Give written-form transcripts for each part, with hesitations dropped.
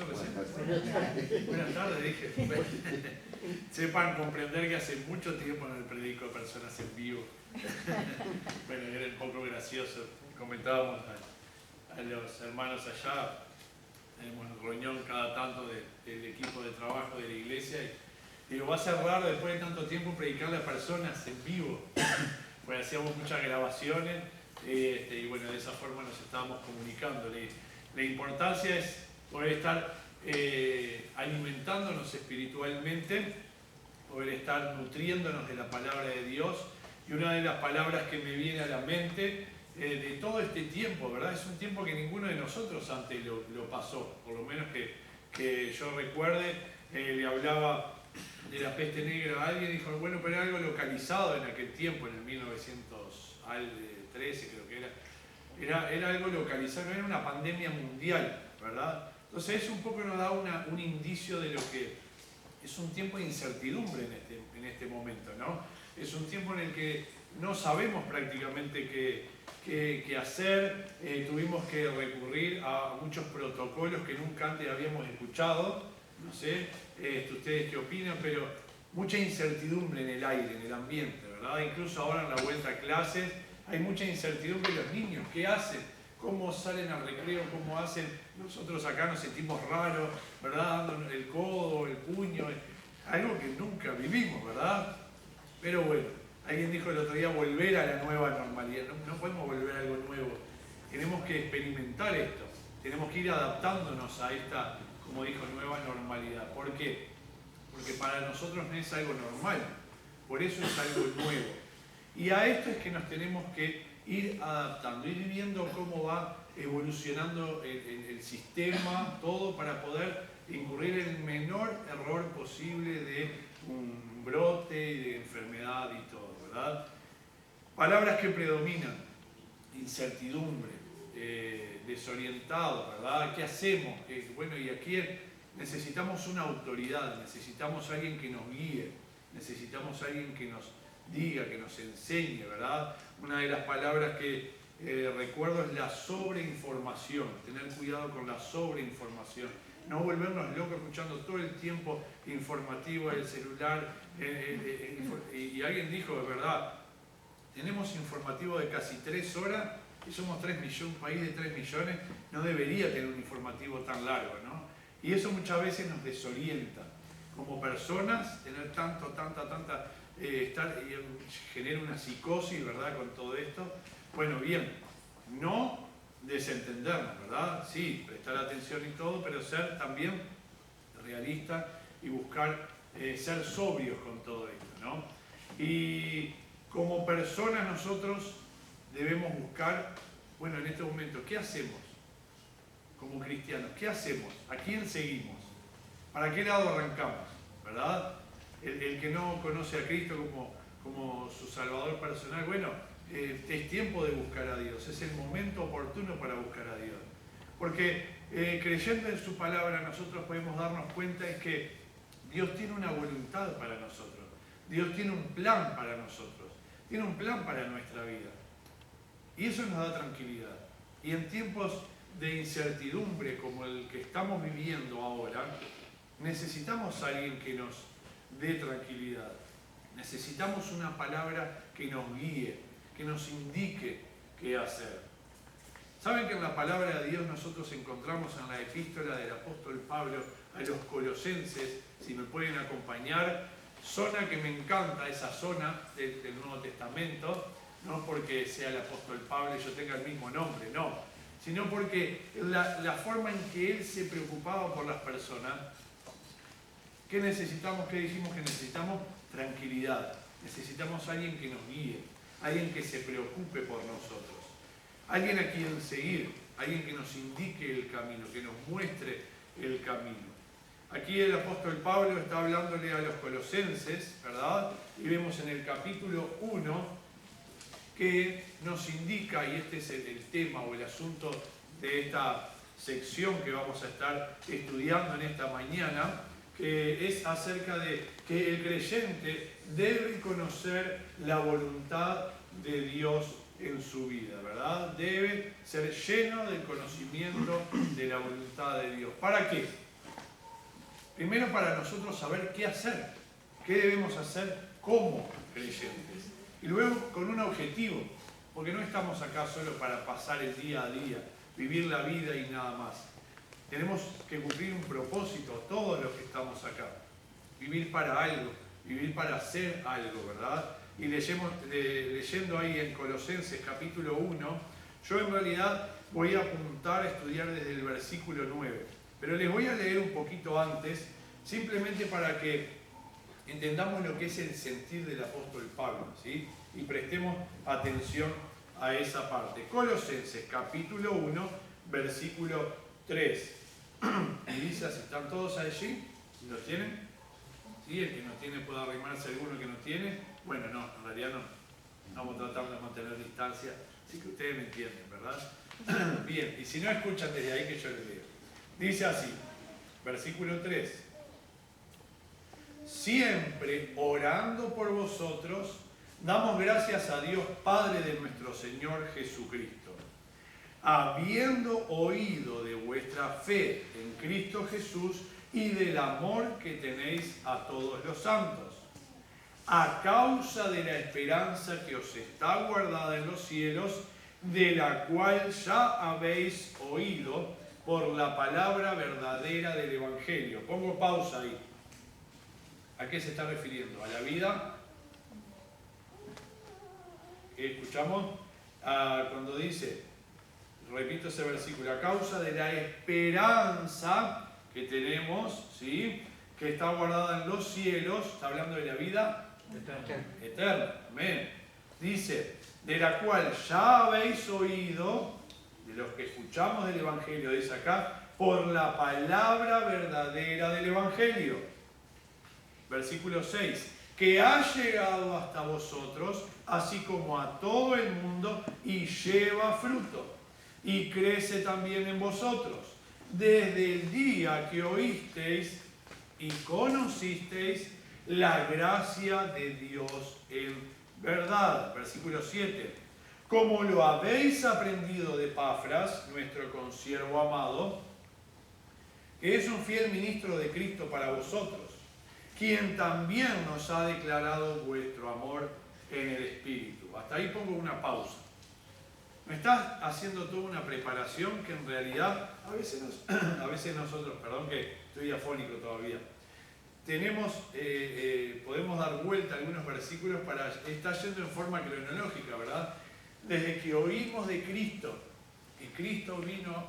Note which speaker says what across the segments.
Speaker 1: yo recién. Buenas tardes, dije. Sepan comprender que hace mucho tiempo no predico a personas en vivo. Bueno, era un poco gracioso. Comentábamos a los hermanos allá, tenemos una reunión cada tanto del equipo de trabajo de la iglesia. Y digo, va a ser raro después de tanto tiempo predicarle a personas en vivo. Pues hacíamos muchas grabaciones y bueno, de esa forma nos estábamos comunicando. La importancia es poder estar alimentándonos espiritualmente, poder estar nutriéndonos de la palabra de Dios. Y una de las palabras que me viene a la mente de todo este tiempo, ¿verdad? Es un tiempo que ninguno de nosotros antes lo pasó, por lo menos que yo recuerde. Le hablaba de la peste negra a alguien y dijo, bueno, pero era algo localizado en aquel tiempo, en el 1913 creo que era. Era algo localizado, no era una pandemia mundial, ¿verdad? Entonces eso un poco nos da un indicio de lo que es un tiempo de incertidumbre en este momento, ¿no? Es un tiempo en el que no sabemos prácticamente qué hacer. Tuvimos que recurrir a muchos protocolos que nunca antes habíamos escuchado. No sé ustedes qué opinan, pero mucha incertidumbre en el aire, en el ambiente, ¿verdad? Incluso ahora en la vuelta a clases hay mucha incertidumbre de los niños. ¿Qué hacen? ¿Cómo salen al recreo? ¿Cómo hacen? Nosotros acá nos sentimos raros, ¿verdad? Dando el codo, el puño, algo que nunca vivimos, ¿verdad? Pero bueno, alguien dijo el otro día volver a la nueva normalidad. No podemos volver a algo nuevo. Tenemos que experimentar esto. Tenemos que ir adaptándonos a esta, como dijo, nueva normalidad. ¿Por qué? Porque para nosotros no es algo normal. Por eso es algo nuevo. Y a esto es que nos tenemos que ir adaptando, ir viendo cómo va evolucionando el sistema, todo para poder incurrir en el menor error posible de un brote y de enfermedad y todo, ¿verdad? Palabras que predominan: incertidumbre, desorientado, ¿verdad? ¿Qué hacemos? Bueno, y aquí necesitamos una autoridad, necesitamos a alguien que nos guíe, necesitamos a alguien que nos diga, que nos enseñe, ¿verdad? Una de las palabras que recuerdo es la sobreinformación, tener cuidado con la sobreinformación, no volvernos locos escuchando todo el tiempo informativo del celular. Y alguien dijo, de verdad, tenemos informativo de casi 3 horas y somos 3 millones, un país de 3 millones, no debería tener un informativo tan largo, ¿no? Y eso muchas veces nos desorienta. Como personas, tener tanta, genera una psicosis, ¿verdad? Con todo esto. Bueno, bien, no desentendernos, ¿verdad? Sí, prestar atención y todo, pero ser también realista y buscar ser sobrios con todo esto, ¿no? Y como personas nosotros debemos buscar, bueno, en este momento, ¿qué hacemos como cristianos? ¿Qué hacemos? ¿A quién seguimos? ¿Para qué lado arrancamos? ¿Verdad? El que no conoce a Cristo como su Salvador personal, bueno, es tiempo de buscar a Dios, es el momento oportuno para buscar a Dios. Porque creyendo en su palabra nosotros podemos darnos cuenta de que Dios tiene una voluntad para nosotros, Dios tiene un plan para nosotros, tiene un plan para nuestra vida. Y eso nos da tranquilidad. Y en tiempos de incertidumbre como el que estamos viviendo ahora, necesitamos a alguien que nos dé tranquilidad. Necesitamos una palabra que nos guíe, que nos indique qué hacer. ¿Saben que en la palabra de Dios nosotros encontramos en la epístola del apóstol Pablo a los Colosenses? Si me pueden acompañar, zona que me encanta, esa zona del Nuevo Testamento, no porque sea el apóstol Pablo y yo tenga el mismo nombre, no, sino porque la forma en que él se preocupaba por las personas. ¿Qué necesitamos? ¿Qué dijimos? Que necesitamos tranquilidad. Necesitamos a alguien que nos guíe, alguien que se preocupe por nosotros, alguien a quien seguir, alguien que nos indique el camino, que nos muestre el camino. Aquí el apóstol Pablo está hablándole a los colosenses, ¿verdad? Y vemos en el capítulo 1 que nos indica, y este es el tema o el asunto de esta sección que vamos a estar estudiando en esta mañana, que es acerca de que el creyente debe conocer la voluntad de Dios en su vida, ¿verdad? Debe ser lleno del conocimiento de la voluntad de Dios. ¿Para qué? Primero para nosotros saber qué hacer, qué debemos hacer como creyentes. Y luego con un objetivo, porque no estamos acá solo para pasar el día a día, vivir la vida y nada más. Tenemos que cumplir un propósito, todos los que estamos acá. Vivir para algo, vivir para hacer algo, ¿verdad? Y leyendo ahí en Colosenses capítulo 1, yo en realidad voy a apuntar a estudiar desde el versículo 9. Pero les voy a leer un poquito antes, simplemente para que entendamos lo que es el sentir del apóstol Pablo, ¿sí? Y prestemos atención a esa parte. Colosenses capítulo 1, versículo 3. Y dice así, ¿están todos allí? ¿Lo tienen? ¿Sí? El que no tiene puede arrimarse a alguno que no tiene. Bueno, no, en realidad no. Vamos a tratar de mantener distancia, así que ustedes me entienden, ¿verdad? Bien, y si no escuchan desde ahí que yo les leo. Dice así, versículo 3. Siempre orando por vosotros, damos gracias a Dios Padre de nuestro Señor Jesucristo, habiendo oído de vuestra fe en Cristo Jesús y del amor que tenéis a todos los santos, a causa de la esperanza que os está guardada en los cielos, de la cual ya habéis oído por la palabra verdadera del Evangelio. Pongo pausa ahí. ¿A qué se está refiriendo? ¿A la vida? ¿Escuchamos? Cuando dice, repito ese versículo, a causa de la esperanza que tenemos, ¿sí?, que está guardada en los cielos, está hablando de la vida eterna. Amén. Dice, de la cual ya habéis oído, de los que escuchamos del Evangelio, dice acá, por la palabra verdadera del Evangelio. Versículo 6, que ha llegado hasta vosotros, así como a todo el mundo, y lleva fruto, y crece también en vosotros, desde el día que oísteis y conocisteis la gracia de Dios en verdad. Versículo 7, como lo habéis aprendido de Epafras, nuestro consiervo amado, que es un fiel ministro de Cristo para vosotros, quien también nos ha declarado vuestro amor en el Espíritu. Hasta ahí pongo una pausa. Me estás haciendo toda una preparación que en realidad a veces nosotros, perdón que estoy afónico todavía, podemos dar vuelta a algunos versículos para estar yendo en forma cronológica, ¿verdad? Desde que oímos de Cristo, que Cristo vino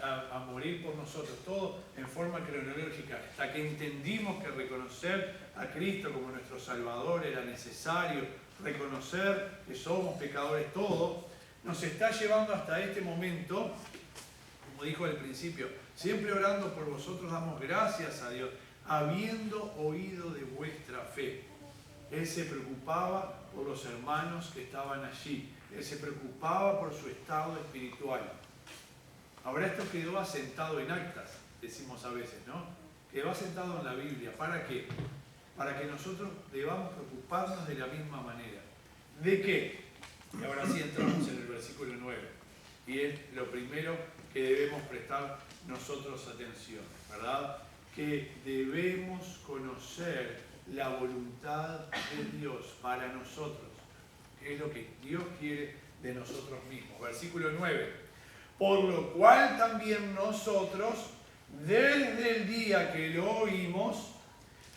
Speaker 1: a morir por nosotros, todo en forma cronológica, hasta que entendimos que reconocer a Cristo como nuestro Salvador era necesario, reconocer que somos pecadores todos, nos está llevando hasta este momento, como dijo al principio, siempre orando por vosotros damos gracias a Dios, habiendo oído de vuestra fe. Él se preocupaba por los hermanos que estaban allí, Él se preocupaba por su estado espiritual. Ahora esto quedó asentado en actas, decimos a veces, ¿no? Quedó asentado en la Biblia. ¿Para qué? Para que nosotros debamos preocuparnos de la misma manera. ¿De qué? Y ahora sí entramos en el versículo 9. Y es lo primero que debemos prestar nosotros atención, ¿verdad? Que debemos conocer la voluntad de Dios para nosotros, que es lo que Dios quiere de nosotros mismos. Versículo 9. Por lo cual también nosotros, desde el día que lo oímos,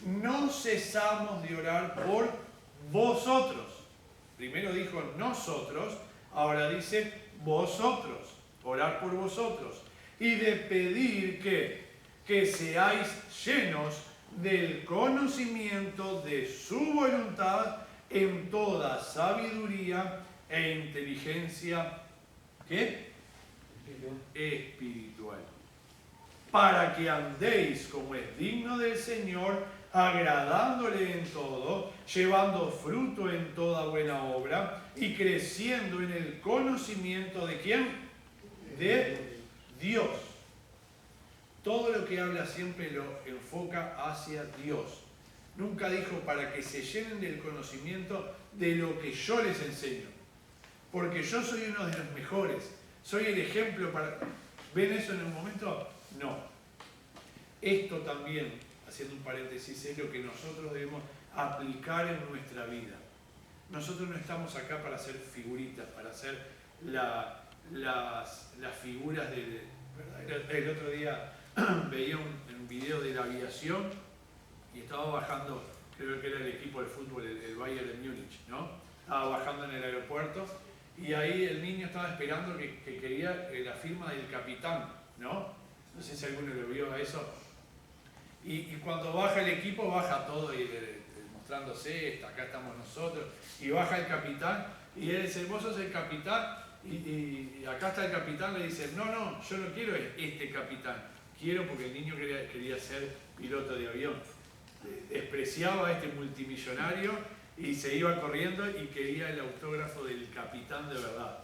Speaker 1: no cesamos de orar por vosotros. Primero dijo nosotros, ahora dice vosotros, orar por vosotros. Y de pedir que seáis llenos del conocimiento de su voluntad en toda sabiduría e inteligencia, ¿qué? Espiritual. Para que andéis como es digno del Señor, agradándole en todo, llevando fruto en toda buena obra y creciendo en el conocimiento de ¿quién? De Dios. Todo lo que habla siempre lo enfoca hacia Dios. Nunca dijo para que se llenen del conocimiento de lo que yo les enseño. Porque yo soy uno de los mejores. Soy el ejemplo para... ¿Ven eso en un momento? No. Esto también haciendo un paréntesis, es lo que nosotros debemos aplicar en nuestra vida. Nosotros no estamos acá para hacer figuritas, para hacer las figuras de... ¿verdad? El otro día veía un video de la aviación y estaba bajando, creo que era el equipo de fútbol, el Bayern de Múnich, ¿no? Estaba bajando en el aeropuerto y ahí el niño estaba esperando que quería la firma del capitán, ¿no? No sé si alguno lo vio a eso. Y cuando baja el equipo, baja todo y mostrándose, acá estamos nosotros, y baja el capitán, y él dice, vos sos el capitán, y acá está el capitán, le dice, no, yo no quiero este capitán, quiero porque el niño quería ser piloto de avión. Despreciaba a este multimillonario y se iba corriendo y quería el autógrafo del capitán de verdad,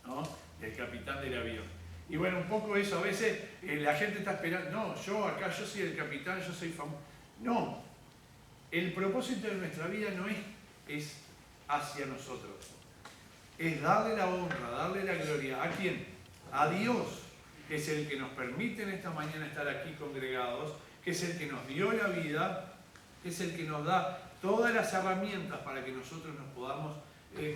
Speaker 1: ¿no? El capitán del avión. Y bueno, un poco eso, a veces la gente está esperando, no, yo soy el capitán, yo soy famoso. No, el propósito de nuestra vida no es hacia nosotros, es darle la honra, darle la gloria. ¿A quién? A Dios, que es el que nos permite en esta mañana estar aquí congregados, que es el que nos dio la vida, que es el que nos da todas las herramientas para que nosotros nos podamos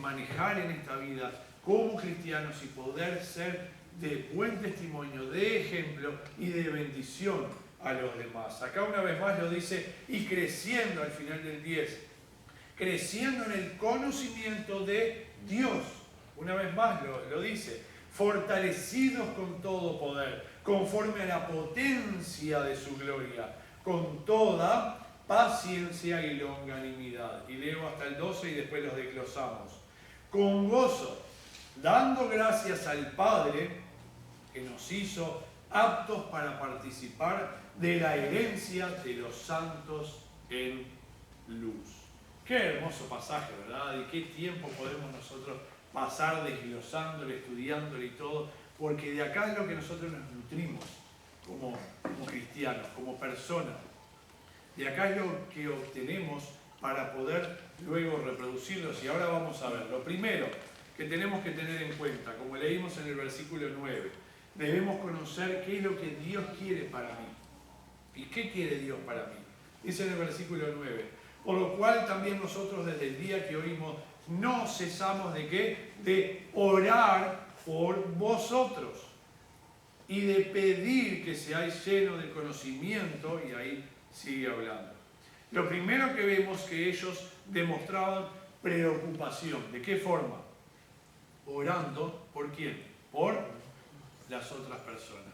Speaker 1: manejar en esta vida como cristianos y poder ser de buen testimonio, de ejemplo y de bendición a los demás. Acá una vez más lo dice, y creciendo al final del 10, creciendo en el conocimiento de Dios. Una vez más lo dice, fortalecidos con todo poder, conforme a la potencia de su gloria, con toda paciencia y longanimidad. Y leo hasta el 12 y después los desglosamos. Con gozo, dando gracias al Padre, que nos hizo aptos para participar de la herencia de los santos en luz. Qué hermoso pasaje, ¿verdad? Y qué tiempo podemos nosotros pasar desglosándolo, estudiándolo y todo, porque de acá es lo que nosotros nos nutrimos como cristianos, como personas. De acá es lo que obtenemos para poder luego reproducirlos. Y ahora vamos a ver. Lo primero que tenemos que tener en cuenta, como leímos en el versículo 9, debemos conocer qué es lo que Dios quiere para mí. ¿Y qué quiere Dios para mí? Dice en el versículo 9, por lo cual también nosotros desde el día que oímos no cesamos de ¿qué? De orar por vosotros y de pedir que seáis llenos del conocimiento, y ahí sigue hablando. Lo primero que vemos que ellos demostraban preocupación. ¿De qué forma? Orando, ¿por quién? Por las otras personas.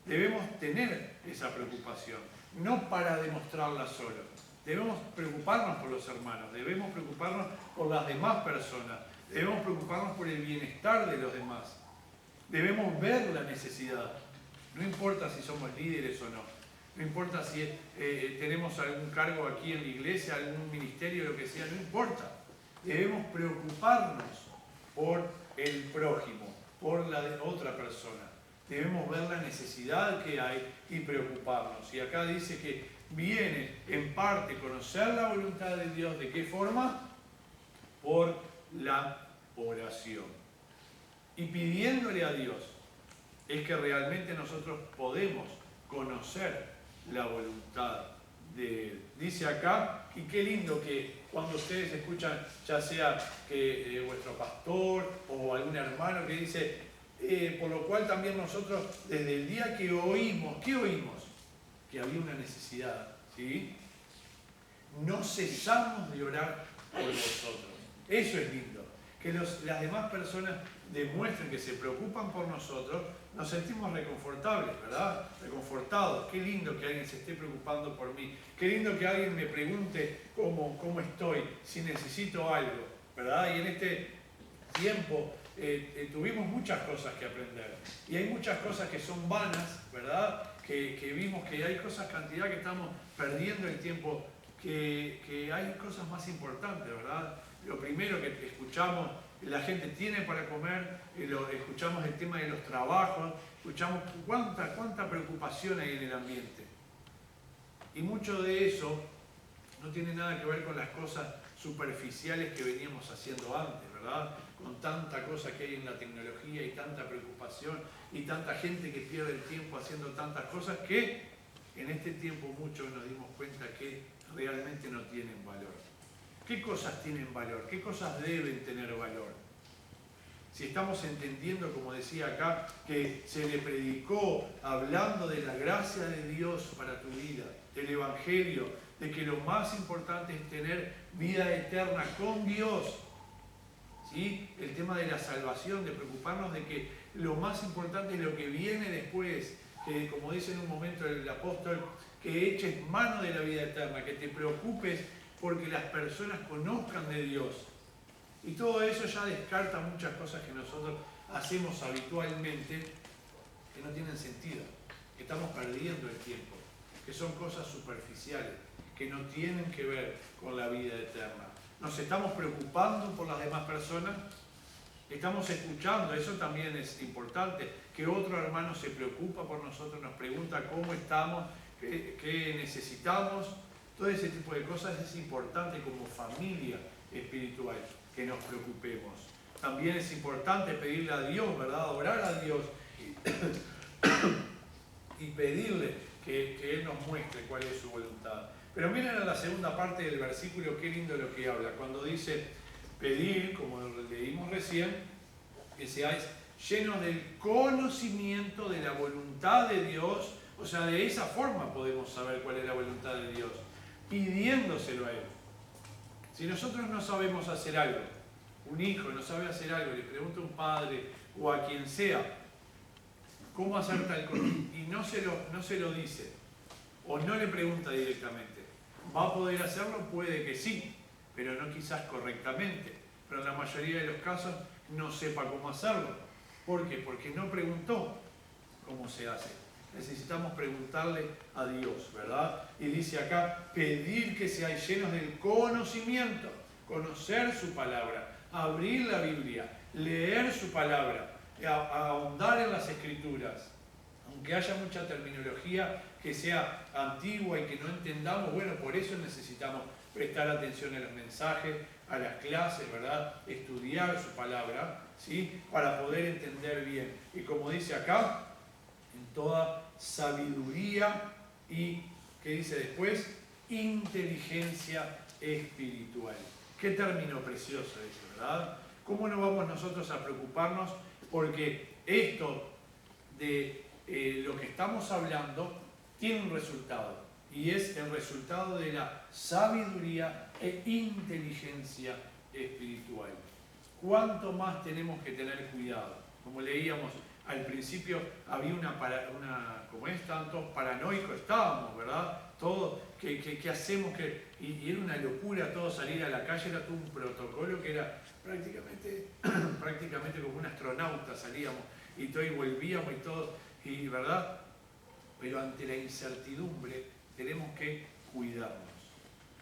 Speaker 1: Debemos tener esa preocupación, no para demostrarla solo. Debemos preocuparnos por los hermanos, debemos preocuparnos por las demás personas, debemos preocuparnos por el bienestar de los demás. Debemos ver la necesidad. No importa si somos líderes o no, no importa si tenemos algún cargo aquí en la iglesia, algún ministerio, lo que sea, no importa. Debemos preocuparnos por el prójimo, por la de otra persona. Debemos ver la necesidad que hay y preocuparnos. Y acá dice que viene en parte conocer la voluntad de Dios. ¿De qué forma? Por la oración. Y pidiéndole a Dios es que realmente nosotros podemos conocer la voluntad de Él. Dice acá, y qué lindo que cuando ustedes escuchan, ya sea que vuestro pastor o algún hermano que dice, por lo cual también nosotros desde el día que oímos, ¿qué oímos? Que había una necesidad, ¿sí? No cesamos de orar por vosotros. Eso es lindo. Que las demás personas demuestren que se preocupan por nosotros, nos sentimos reconfortables, ¿verdad? Reconfortados. Qué lindo que alguien se esté preocupando por mí. Qué lindo que alguien me pregunte cómo estoy, si necesito algo, ¿verdad? Y en este tiempo tuvimos muchas cosas que aprender. Y hay muchas cosas que son vanas, ¿verdad? Que vimos que hay cantidad que estamos perdiendo el tiempo, que hay cosas más importantes, ¿verdad? Lo primero que escuchamos, la gente tiene para comer, escuchamos el tema de los trabajos, escuchamos cuánta preocupación hay en el ambiente. Y mucho de eso no tiene nada que ver con las cosas superficiales que veníamos haciendo antes, ¿verdad? Con tanta cosa que hay en la tecnología y tanta preocupación y tanta gente que pierde el tiempo haciendo tantas cosas que en este tiempo muchos nos dimos cuenta que realmente no tienen valor. ¿Qué cosas tienen valor? ¿Qué cosas deben tener valor? Si estamos entendiendo, como decía acá, que se le predicó hablando de la gracia de Dios para tu vida, del Evangelio, de que lo más importante es tener vida eterna con Dios, ¿sí? El tema de la salvación, de preocuparnos de que lo más importante es lo que viene después, que como dice en un momento el apóstol, que eches mano de la vida eterna, que te preocupes porque las personas conozcan de Dios. Y todo eso ya descarta muchas cosas que nosotros hacemos habitualmente que no tienen sentido, que estamos perdiendo el tiempo, que son cosas superficiales, que no tienen que ver con la vida eterna. Nos estamos preocupando por las demás personas, estamos escuchando, eso también es importante, que otro hermano se preocupa por nosotros, nos pregunta cómo estamos, qué necesitamos. Todo ese tipo de cosas es importante como familia espiritual, que nos preocupemos. También es importante pedirle a Dios, ¿verdad? Orar a Dios y pedirle que Él nos muestre cuál es su voluntad. Pero miren a la segunda parte del versículo, qué lindo lo que habla. Cuando dice pedir, como leímos recién, que seáis llenos del conocimiento de la voluntad de Dios. O sea, de esa forma podemos saber cuál es la voluntad de Dios, pidiéndoselo a Él. Si nosotros no sabemos hacer algo, un hijo no sabe hacer algo, le pregunta a un padre o a quien sea, ¿cómo hacer tal cosa? Y no se lo dice, o no le pregunta directamente. ¿Va a poder hacerlo? Puede que sí, pero no quizás correctamente. Pero en la mayoría de los casos no sepa cómo hacerlo. ¿Por qué? Porque no preguntó cómo se hace. Necesitamos preguntarle a Dios, ¿verdad? Y dice acá, pedir que seáis llenos del conocimiento, conocer su palabra, abrir la Biblia, leer su palabra, ahondar en las Escrituras. Aunque haya mucha terminología que sea antigua y que no entendamos, bueno, por eso necesitamos prestar atención a los mensajes, a las clases, ¿verdad? Estudiar su palabra, ¿sí? Para poder entender bien. Y como dice acá, en toda sabiduría y, ¿qué dice después? Inteligencia espiritual. Qué término precioso ese, ¿verdad? ¿Cómo no vamos nosotros a preocuparnos? Porque esto de lo que estamos hablando tiene un resultado, y es el resultado de la sabiduría e inteligencia espiritual. ¿Cuánto más tenemos que tener cuidado? Como leíamos al principio, había como es, tantos paranoicos estábamos, ¿verdad? Todo, ¿qué hacemos? Y era una locura todo salir a la calle, era todo un protocolo que era prácticamente como un astronauta salíamos y todo y volvíamos y todo, y ¿verdad? Pero ante la incertidumbre tenemos que cuidarnos.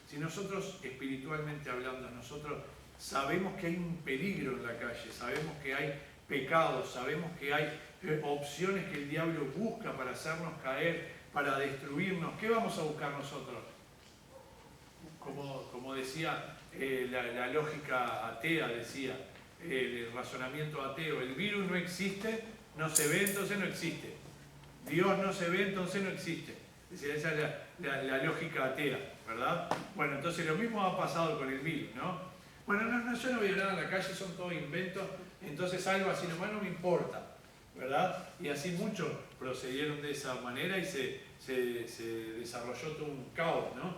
Speaker 1: Si nosotros, espiritualmente hablando, nosotros sabemos que hay un peligro en la calle, sabemos que hay pecados, sabemos que hay opciones que el diablo busca para hacernos caer, para destruirnos, ¿qué vamos a buscar nosotros? Como decía la lógica atea, decía, el razonamiento ateo, el virus no existe, no se ve, entonces no existe. Dios no se ve, entonces no existe. Esa es la lógica atea, ¿verdad? Bueno, entonces lo mismo ha pasado con el virus, ¿no? Bueno, yo no voy a hablar en la calle, son todos inventos, entonces algo así nomás no me importa, ¿verdad? Y así muchos procedieron de esa manera y se desarrolló todo un caos, ¿no?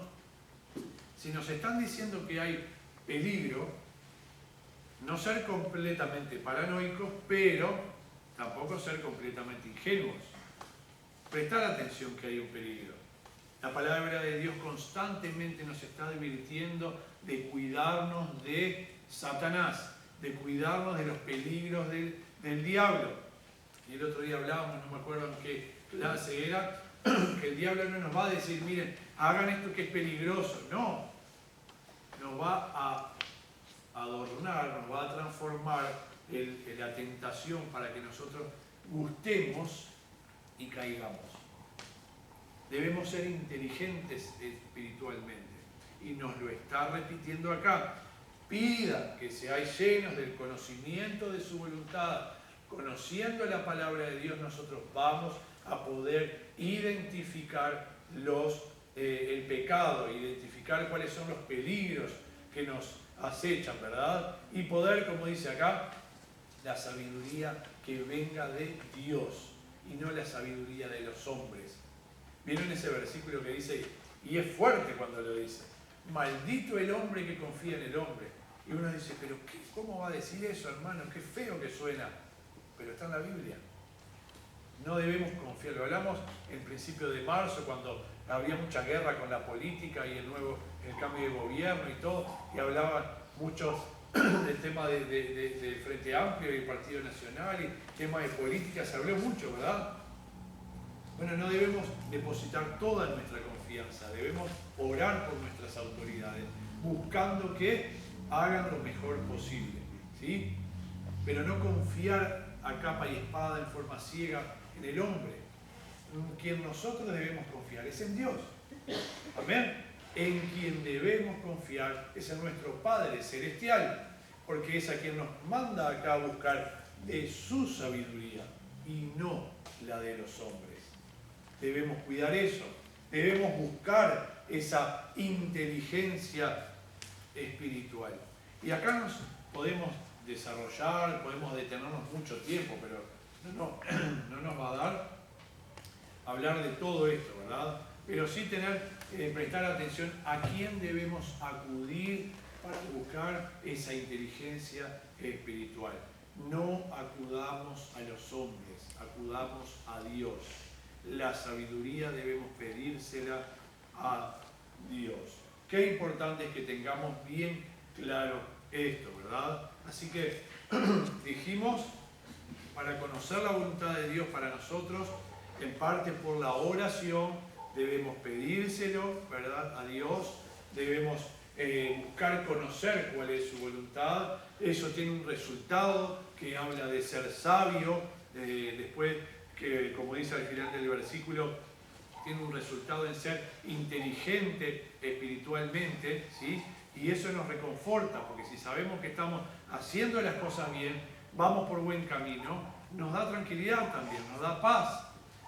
Speaker 1: Si nos están diciendo que hay peligro, no ser completamente paranoicos, pero tampoco ser completamente ingenuos. Prestar atención que hay un peligro. La palabra de Dios constantemente nos está advirtiendo de cuidarnos de Satanás, de cuidarnos de los peligros del diablo. Y el otro día hablábamos, no me acuerdo en qué clase era, que el diablo no nos va a decir, miren, hagan esto que es peligroso. No, nos va a adornar, nos va a transformar la tentación para que nosotros gustemos y caigamos. Debemos ser inteligentes espiritualmente. Y nos lo está repitiendo acá. Pida que seáis llenos del conocimiento de su voluntad. Conociendo la palabra de Dios, nosotros vamos a poder identificar el pecado, identificar cuáles son los peligros que nos acechan, ¿verdad? Y poder, como dice acá, la sabiduría que venga de Dios y no la sabiduría de los hombres. ¿Vieron ese versículo que dice, y es fuerte cuando lo dice, maldito el hombre que confía en el hombre? Y uno dice, pero ¿cómo va a decir eso, hermano? Qué feo que suena. Pero está en la Biblia. No debemos confiar. Lo hablamos en principio de marzo, cuando había mucha guerra con la política y el cambio de gobierno y todo, y hablaban muchos del tema del Frente Amplio y el Partido Nacional y tema de política, se habló mucho, ¿verdad? Bueno, no debemos depositar toda nuestra confianza, debemos orar por nuestras autoridades, buscando que hagan lo mejor posible, ¿sí? Pero no confiar a capa y espada en forma ciega en el hombre. En quien nosotros debemos confiar es en Dios. Amén. En quien debemos confiar es en nuestro Padre Celestial, porque es a quien nos manda acá a buscar de su sabiduría y no la de los hombres. Debemos cuidar eso, debemos buscar esa inteligencia espiritual. Y acá nos podemos desarrollar, podemos detenernos mucho tiempo, pero no nos va a dar hablar de todo esto, ¿verdad? Pero sí prestar atención a quién debemos acudir para buscar esa inteligencia espiritual. No acudamos a los hombres, acudamos a Dios. La sabiduría debemos pedírsela a Dios. Qué importante es que tengamos bien claro esto, ¿verdad? Así que dijimos, para conocer la voluntad de Dios para nosotros, en parte por la oración, debemos pedírselo, ¿verdad?, a Dios, debemos buscar conocer cuál es su voluntad. Eso tiene un resultado que habla de ser sabio, después que, como dice al final del versículo, tiene un resultado en ser inteligente espiritualmente, ¿sí? Y eso nos reconforta, porque si sabemos que estamos haciendo las cosas bien, vamos por buen camino, nos da tranquilidad también, nos da paz.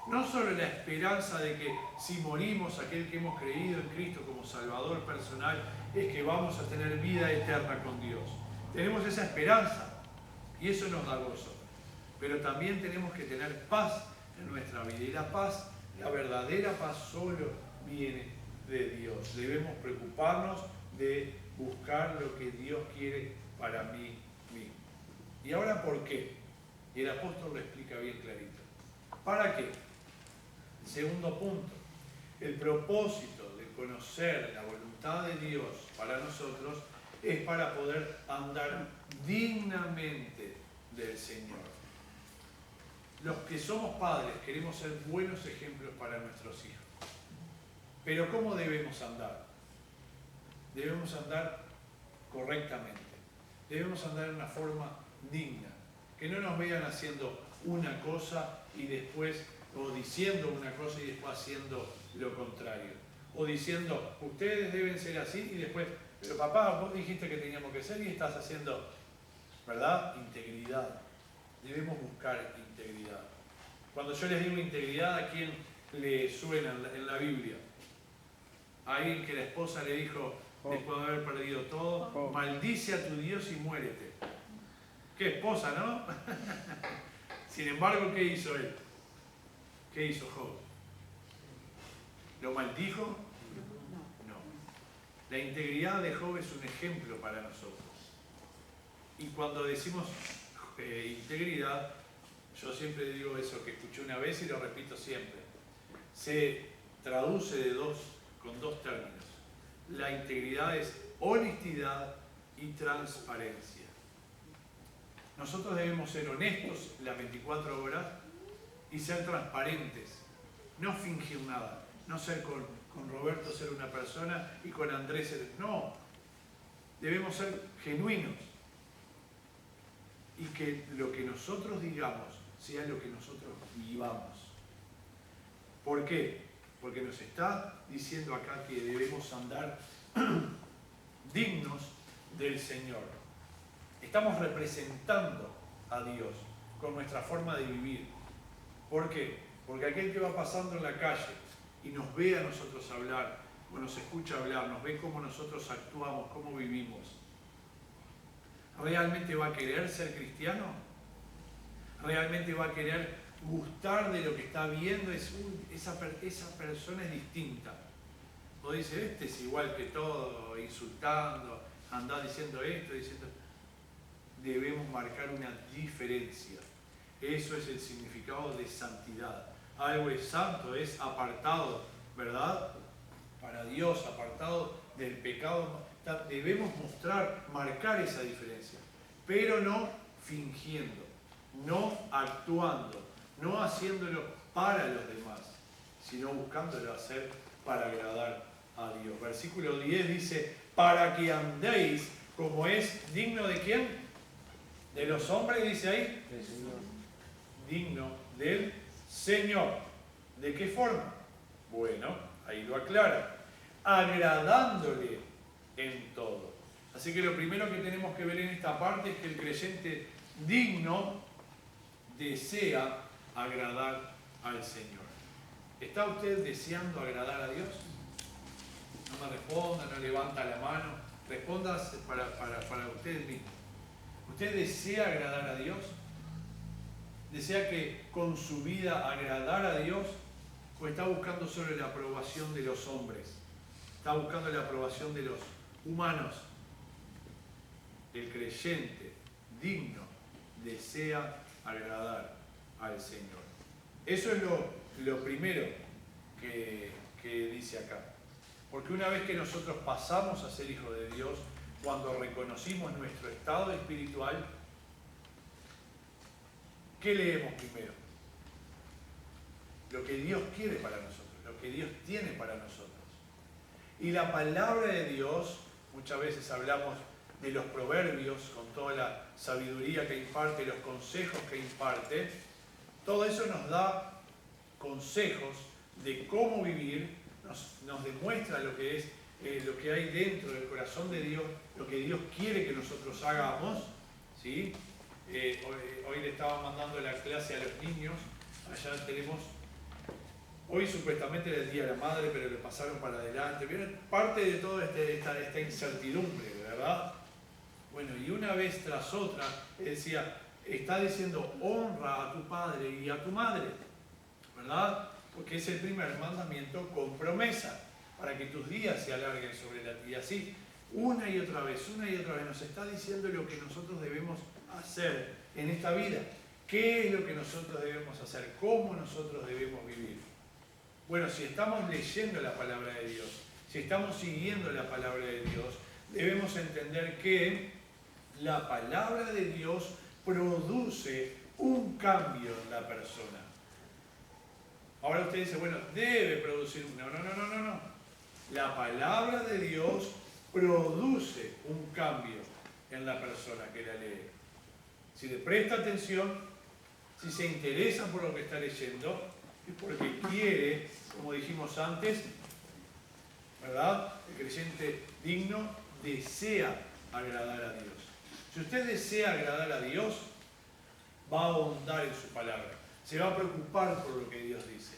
Speaker 1: No solo la esperanza de que si morimos, aquel que hemos creído en Cristo como Salvador personal, es que vamos a tener vida eterna con Dios. Tenemos esa esperanza y eso nos da gozo. Pero también tenemos que tener paz en nuestra vida. Y la paz, la verdadera paz, solo viene de Dios. Debemos preocuparnos de buscar lo que Dios quiere para mí mismo. ¿Y ahora por qué? Y el apóstol lo explica bien clarito. ¿Para qué? Segundo punto, el propósito de conocer la voluntad de Dios para nosotros es para poder andar dignamente del Señor. Los que somos padres queremos ser buenos ejemplos para nuestros hijos. Pero ¿cómo debemos andar? Debemos andar correctamente. Debemos andar de una forma digna. Que no nos vean haciendo una cosa y después, o diciendo una cosa y después haciendo lo contrario. O diciendo, ustedes deben ser así y después, pero papá, vos dijiste que teníamos que ser y estás haciendo, ¿verdad? Integridad. Debemos buscar integridad. Cuando yo les digo integridad, ¿a quién le suena en la Biblia? A alguien que la esposa le dijo, después de haber perdido todo, maldice a tu Dios y muérete. Qué esposa, ¿no? Sin embargo, ¿qué hizo él? ¿Qué hizo Job? ¿Lo maldijo? No. La integridad de Job es un ejemplo para nosotros. Y cuando decimos integridad, yo siempre digo eso que escuché una vez y lo repito siempre. Se traduce con dos términos. La integridad es honestidad y transparencia. Nosotros debemos ser honestos las 24 horas y ser transparentes. No fingir nada. No ser con Roberto ser una persona y con Andrés ser... No. Debemos ser genuinos. Y que lo que nosotros digamos sea lo que nosotros vivamos. ¿Por qué? Porque nos está diciendo acá que debemos andar dignos del Señor. Estamos representando a Dios con nuestra forma de vivir. ¿Por qué? Porque aquel que va pasando en la calle y nos ve a nosotros hablar, o nos escucha hablar, nos ve cómo nosotros actuamos, cómo vivimos, ¿realmente va a querer ser cristiano? ¿Realmente va a querer gustar de lo que está viendo? Esa persona es distinta. O dice, este es igual que todo, insultando, anda diciendo esto, diciendo... Debemos marcar una diferencia. Eso es el significado de santidad. Algo es santo, es apartado, ¿verdad? Para Dios, apartado del pecado. Debemos marcar esa diferencia, pero no fingiendo, no actuando, no haciéndolo para los demás, sino buscándolo hacer para agradar a Dios. Versículo 10 dice, para que andéis como es digno de ¿quién? De los hombres, dice ahí, digno del Señor. ¿De qué forma? Bueno, ahí lo aclara. Agradándole en todo. Así que lo primero que tenemos que ver en esta parte es que el creyente digno desea agradar al Señor. ¿Está usted deseando agradar a Dios? No me responda, no levanta la mano. Responda para usted mismo. ¿Usted desea agradar a Dios? ¿Desea que con su vida agradar a Dios? ¿O está buscando solo la aprobación de los hombres? ¿Está buscando la aprobación de los humanos? El creyente digno desea agradar al Señor. Eso es lo primero que dice acá. Porque una vez que nosotros pasamos a ser hijos de Dios, cuando reconocimos nuestro estado espiritual, ¿qué leemos primero? Lo que Dios quiere para nosotros, lo que Dios tiene para nosotros. Y la palabra de Dios, muchas veces hablamos de los proverbios, con toda la sabiduría que imparte, los consejos que imparte, todo eso nos da consejos de cómo vivir, nos demuestra lo que es lo que hay dentro del corazón de Dios, lo que Dios quiere que nosotros hagamos, ¿sí? Hoy le estaba mandando la clase a los niños, allá tenemos, hoy supuestamente era el Día de la Madre, pero le pasaron para adelante, ¿vieron? Parte de toda esta incertidumbre, ¿verdad? Bueno, y una vez tras otra, él decía, está diciendo, honra a tu padre y a tu madre, ¿verdad? Porque es el primer mandamiento con promesa, para que tus días se alarguen sobre la tierra. Y así, una y otra vez nos está diciendo lo que nosotros debemos hacer en esta vida. ¿Qué es lo que nosotros debemos hacer? ¿Cómo nosotros debemos vivir? Bueno, si estamos leyendo la palabra de Dios, si estamos siguiendo la palabra de Dios, debemos entender que la palabra de Dios produce un cambio en la persona. Ahora usted dice, bueno, debe producir un... No. La palabra de Dios produce un cambio en la persona que la lee. Si le presta atención, si se interesa por lo que está leyendo, es porque quiere, como dijimos antes, ¿verdad? El creyente digno desea agradar a Dios. Si usted desea agradar a Dios, va a ahondar en su palabra, se va a preocupar por lo que Dios dice.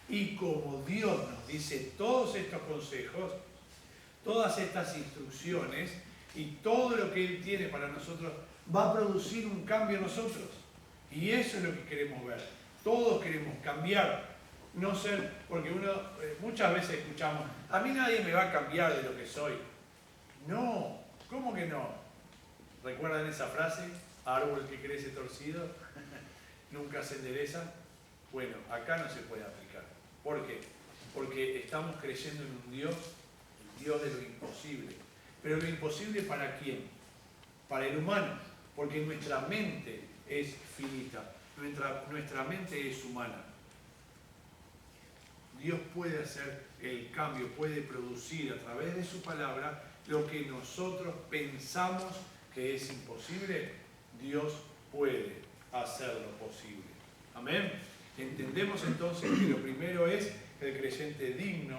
Speaker 1: Y como Dios nos dice todos estos consejos, todas estas instrucciones y todo lo que Él tiene para nosotros, va a producir un cambio en nosotros. Y eso es lo que queremos ver. Todos queremos cambiar. No ser, porque muchas veces escuchamos, a mí nadie me va a cambiar de lo que soy. No, ¿cómo que no? ¿Recuerdan esa frase? Árbol que crece torcido, nunca se endereza. Bueno, acá no se puede aplicar. ¿Por qué? Porque estamos creyendo en un Dios, el Dios de lo imposible. Pero lo imposible ¿para quién? Para el humano. Porque nuestra mente es finita, nuestra mente es humana. Dios puede hacer el cambio, puede producir a través de su palabra lo que nosotros pensamos que es imposible. Dios puede hacerlo posible. Amén. Entendemos entonces que lo primero es que el creyente digno,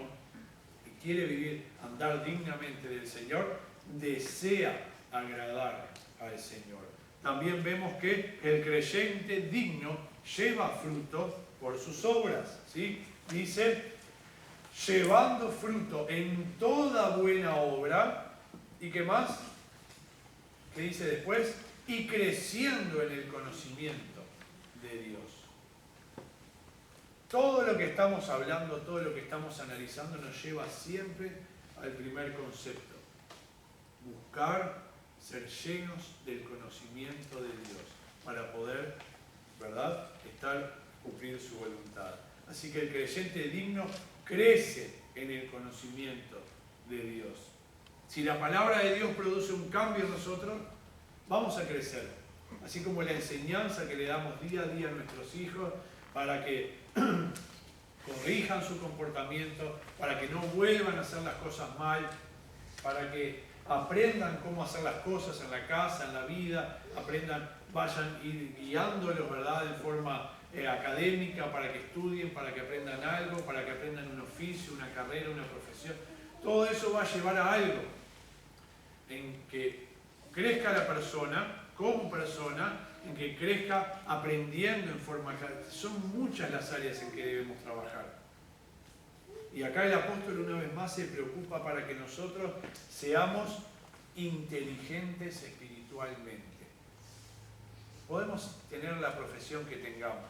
Speaker 1: que quiere vivir, andar dignamente del Señor, desea agradar al Señor. También vemos que el creyente digno lleva fruto por sus obras, ¿sí? Dice, llevando fruto en toda buena obra. ¿Y qué más? ¿Qué dice después? Y creciendo en el conocimiento de Dios. Todo lo que estamos hablando, todo lo que estamos analizando nos lleva siempre al primer concepto. Buscar ser llenos del conocimiento de Dios para poder, ¿verdad?, cumplir su voluntad. Así que el creyente digno crece en el conocimiento de Dios. Si la palabra de Dios produce un cambio en nosotros, vamos a crecer. Así como la enseñanza que le damos día a día a nuestros hijos para que corrijan su comportamiento, para que no vuelvan a hacer las cosas mal, para que aprendan cómo hacer las cosas en la casa, en la vida, vayan guiándolos, ¿verdad?, de forma académica, para que estudien, para que aprendan algo, para que aprendan un oficio, una carrera, una profesión. Todo eso va a llevar a algo, en que crezca la persona, como persona, en que crezca aprendiendo en forma... Son muchas las áreas en que debemos trabajar. Y acá el apóstol una vez más se preocupa para que nosotros seamos inteligentes espiritualmente. Podemos tener la profesión que tengamos,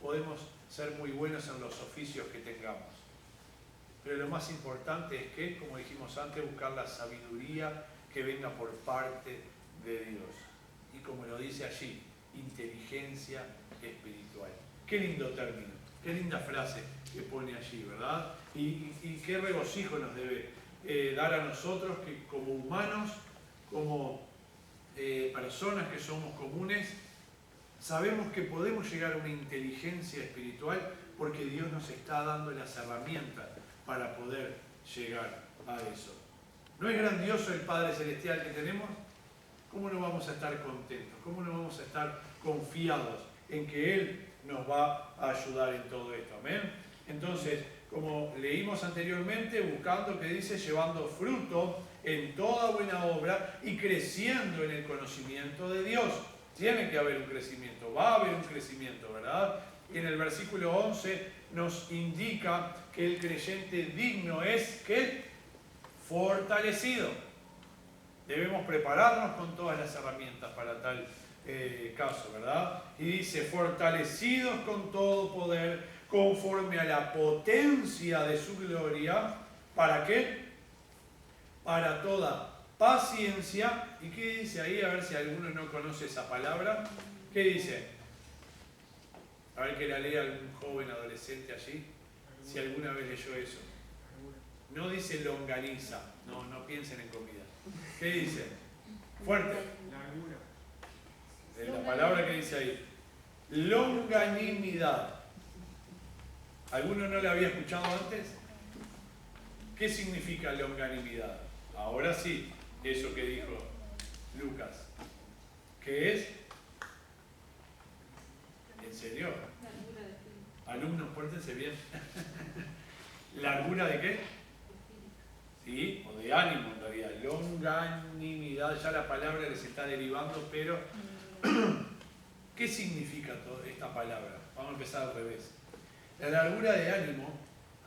Speaker 1: podemos ser muy buenos en los oficios que tengamos, pero lo más importante es que, como dijimos antes, buscar la sabiduría que venga por parte de Dios. Y como lo dice allí, inteligencia espiritual. Qué lindo término, qué linda frase que pone allí, ¿verdad? Y qué regocijo nos debe dar a nosotros que como humanos, como personas que somos comunes, sabemos que podemos llegar a una inteligencia espiritual porque Dios nos está dando las herramientas para poder llegar a eso. ¿No es grandioso el Padre Celestial que tenemos? ¿Cómo no vamos a estar contentos? ¿Cómo no vamos a estar confiados en que Él nos va a ayudar en todo esto? ¿Amén? Entonces, como leímos anteriormente, buscando, que dice, llevando fruto en toda buena obra y creciendo en el conocimiento de Dios. Tiene que haber un crecimiento, va a haber un crecimiento, ¿verdad? Y en el versículo 11 nos indica que el creyente digno es, ¿qué? Fortalecido. Debemos prepararnos con todas las herramientas para tal caso, ¿verdad? Y dice, fortalecidos con todo poder, conforme a la potencia de su gloria, ¿para qué? Para toda paciencia. ¿Y qué dice ahí? A ver si alguno no conoce esa palabra. ¿Qué dice? A ver que la lea algún joven adolescente allí, si alguna vez leyó eso. No dice longaniza, no piensen en comida. ¿Qué dice? Fuerte. La palabra que dice ahí. Longanimidad. ¿Alguno no la había escuchado antes? ¿Qué significa longanimidad? Ahora sí, eso que dijo Lucas. ¿Qué es? ¿En serio? Alumnos, pórtense bien. ¿Largura de qué? Sí, o de ánimo en realidad. Longanimidad, ya la palabra les está derivando, pero ¿qué significa toda esta palabra? Vamos a empezar al revés. La largura de ánimo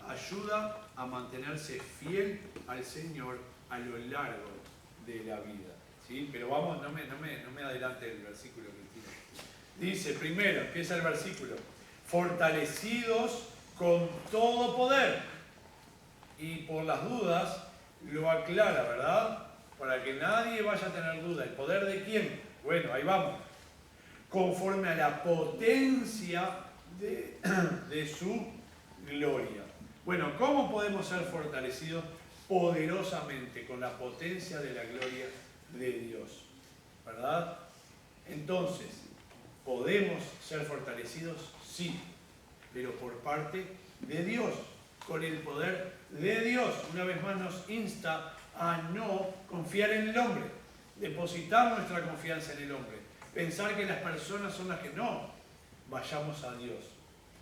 Speaker 1: ayuda a mantenerse fiel al Señor a lo largo de la vida. ¿Sí? Pero vamos, no me adelante el versículo que tiene. Dice primero, ¿qué es el versículo? Fortalecidos con todo poder. Y por las dudas lo aclara, ¿verdad? Para que nadie vaya a tener duda. ¿El poder de quién? Bueno, ahí vamos. Conforme a la potencia de su gloria. Bueno, ¿cómo podemos ser fortalecidos poderosamente con la potencia de la gloria de Dios? ¿Verdad? Entonces, ¿podemos ser fortalecidos? Sí, pero por parte de Dios, con el poder de Dios. Una vez más nos insta a no confiar en el hombre, depositar nuestra confianza en el hombre, pensar que las personas son las que no. Vayamos a Dios.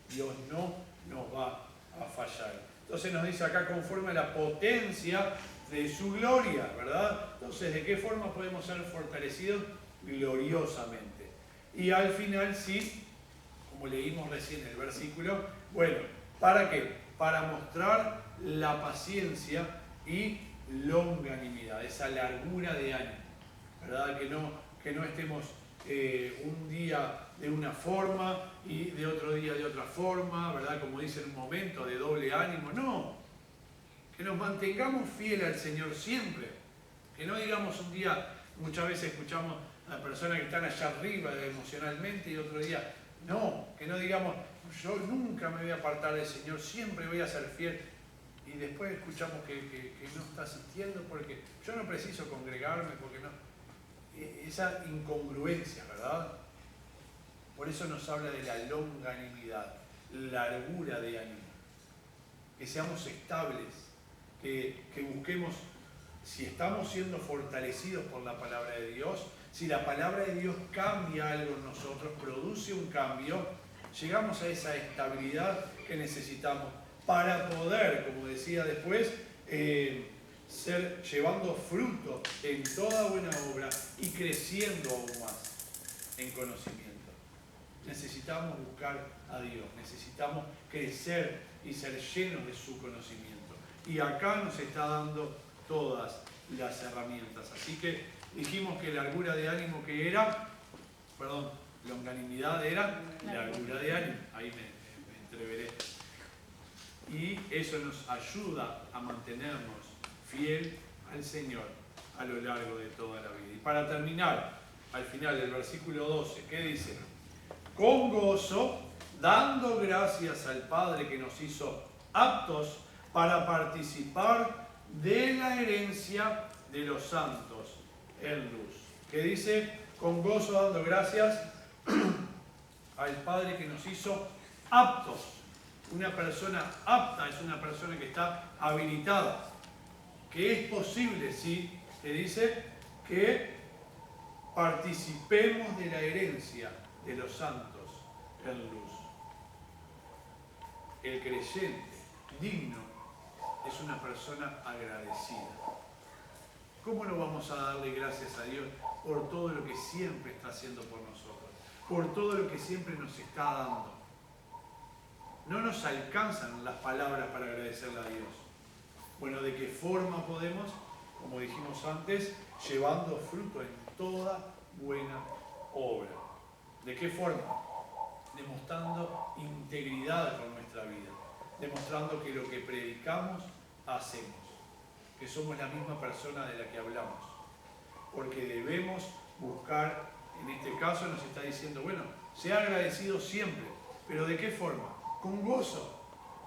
Speaker 1: Dios no nos va a fallar. Entonces nos dice acá conforme a la potencia de su gloria, ¿verdad? Entonces, ¿de qué forma podemos ser fortalecidos? Gloriosamente. Y al final sí, como leímos recién el versículo, bueno, ¿para qué? Para mostrar la paciencia y longanimidad, esa largura de ánimo, ¿verdad? Que no estemos un día de una forma y de otro día de otra forma, ¿verdad? Como dice en un momento, de doble ánimo. No, que nos mantengamos fieles al Señor siempre. Que no digamos un día, muchas veces escuchamos a personas que están allá arriba emocionalmente y otro día, no, que no digamos, yo nunca me voy a apartar del Señor, siempre voy a ser fiel. Y después escuchamos que no está asistiendo porque yo no preciso congregarme, porque no. Esa incongruencia, ¿verdad? Por eso nos habla de la longanimidad, largura de ánimo. Que seamos estables, que busquemos, si estamos siendo fortalecidos por la palabra de Dios, si la palabra de Dios cambia algo en nosotros, produce un cambio, llegamos a esa estabilidad que necesitamos para poder, como decía después, ser llevando fruto en toda buena obra y creciendo aún más en conocimiento. Necesitamos buscar a Dios, necesitamos crecer y ser llenos de su conocimiento. Y acá nos está dando todas las herramientas. Así que dijimos que largura de ánimo que era, longanimidad era largura de ánimo. Ahí me entreveré. Y eso nos ayuda a mantenernos fiel al Señor a lo largo de toda la vida. Y para terminar, al final del versículo 12, ¿qué dice? Con gozo, dando gracias al Padre que nos hizo aptos para participar de la herencia de los santos en luz. ¿Qué dice? Con gozo, dando gracias al Padre que nos hizo aptos. Una persona apta es una persona que está habilitada. Que es posible, sí, que dice que participemos de la herencia de los santos en luz. El creyente digno es una persona agradecida. ¿Cómo no vamos a darle gracias a Dios por todo lo que siempre está haciendo por nosotros? Por todo lo que siempre nos está dando. No nos alcanzan las palabras para agradecerle a Dios. Bueno, ¿de qué forma podemos? Como dijimos antes, llevando fruto en toda buena obra. ¿De qué forma? Demostrando integridad con nuestra vida. Demostrando que lo que predicamos, hacemos. Que somos la misma persona de la que hablamos. Porque debemos buscar, en este caso nos está diciendo, bueno, sea agradecido siempre. ¿Pero de qué forma? Con gozo.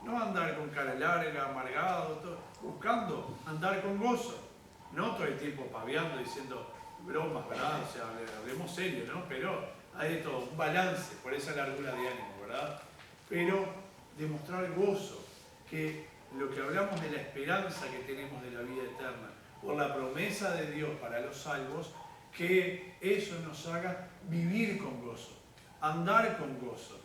Speaker 1: No andar con cara larga, amargado, todo, buscando andar con gozo. No todo el tiempo paviando, diciendo bromas, ¿verdad? O sea, hablemos serio, ¿no? Pero hay de todo, un balance por esa largura de ánimo, ¿verdad? Pero demostrar gozo, que lo que hablamos de la esperanza que tenemos de la vida eterna, por la promesa de Dios para los salvos, que eso nos haga vivir con gozo, andar con gozo,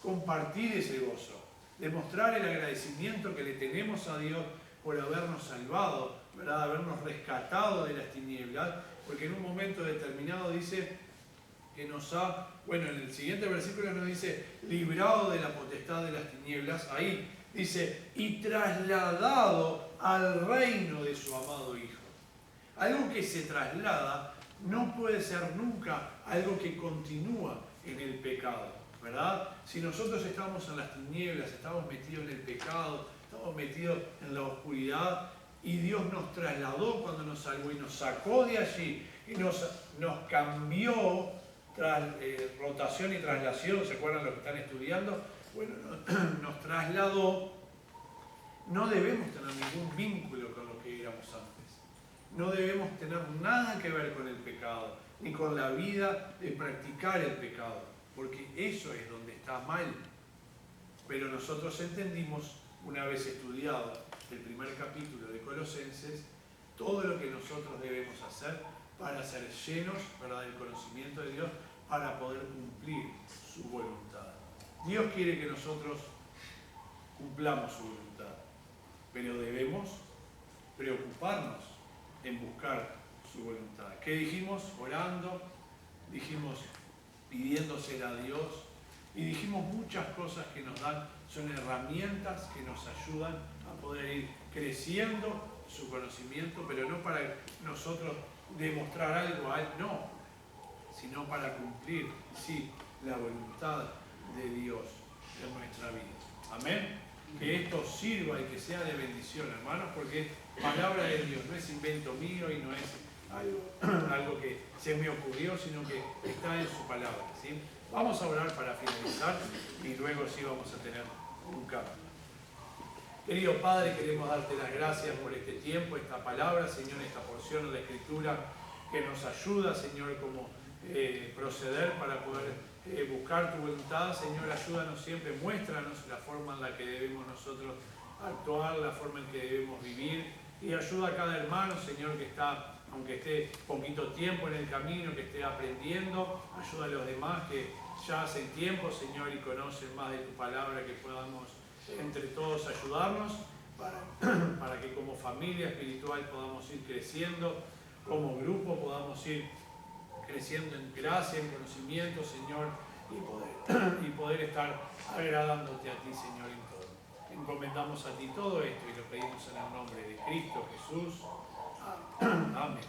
Speaker 1: compartir ese gozo. Demostrar el agradecimiento que le tenemos a Dios por habernos salvado, ¿verdad? Habernos rescatado de las tinieblas, porque en un momento determinado dice que nos ha, bueno, en el siguiente versículo nos dice, librado de la potestad de las tinieblas, ahí dice, y trasladado al reino de su amado Hijo. Algo que se traslada no puede ser nunca algo que continúa en el pecado, ¿verdad? Si nosotros estamos en las tinieblas, estamos metidos en el pecado, estamos metidos en la oscuridad y Dios nos trasladó cuando nos salvó y nos sacó de allí y nos cambió tras rotación y traslación, ¿se acuerdan los que están estudiando? Bueno, nos trasladó, no debemos tener ningún vínculo con lo que éramos antes. No debemos tener nada que ver con el pecado, ni con la vida de practicar el pecado, porque eso es donde está mal. Pero nosotros entendimos, una vez estudiado el primer capítulo de Colosenses, todo lo que nosotros debemos hacer para ser llenos, ¿verdad?, del conocimiento de Dios, para poder cumplir su voluntad. Dios quiere que nosotros cumplamos su voluntad, pero debemos preocuparnos en buscar su voluntad. ¿Qué dijimos? Orando, dijimos pidiéndosela a Dios y dijimos muchas cosas que nos dan, son herramientas que nos ayudan a poder ir creciendo su conocimiento, pero no para nosotros demostrar algo a Él, no, sino para cumplir, sí, la voluntad de Dios en nuestra vida. Amén. Que esto sirva y que sea de bendición, hermanos, porque es palabra de Dios, no es invento mío y no es algo que se me ocurrió, sino que está en su palabra, ¿sí? Vamos a orar para finalizar y luego sí vamos a tener un cambio. Querido Padre, queremos darte las gracias por este tiempo, esta palabra, Señor, esta porción de la Escritura que nos ayuda, Señor, como proceder para poder buscar tu voluntad. Señor, ayúdanos siempre, muéstranos la forma en la que debemos nosotros actuar, la forma en que debemos vivir, y ayuda a cada hermano, Señor, que está, aunque esté poquito tiempo en el camino, que esté aprendiendo. Ayuda a los demás que ya hacen tiempo, Señor, y conocen más de tu palabra, que podamos entre todos ayudarnos para que como familia espiritual podamos ir creciendo, como grupo podamos ir creciendo en gracia, en conocimiento, Señor, y poder estar agradándote a ti, Señor, en todo. Encomendamos a ti todo esto y lo pedimos en el nombre de Cristo Jesús. Amén.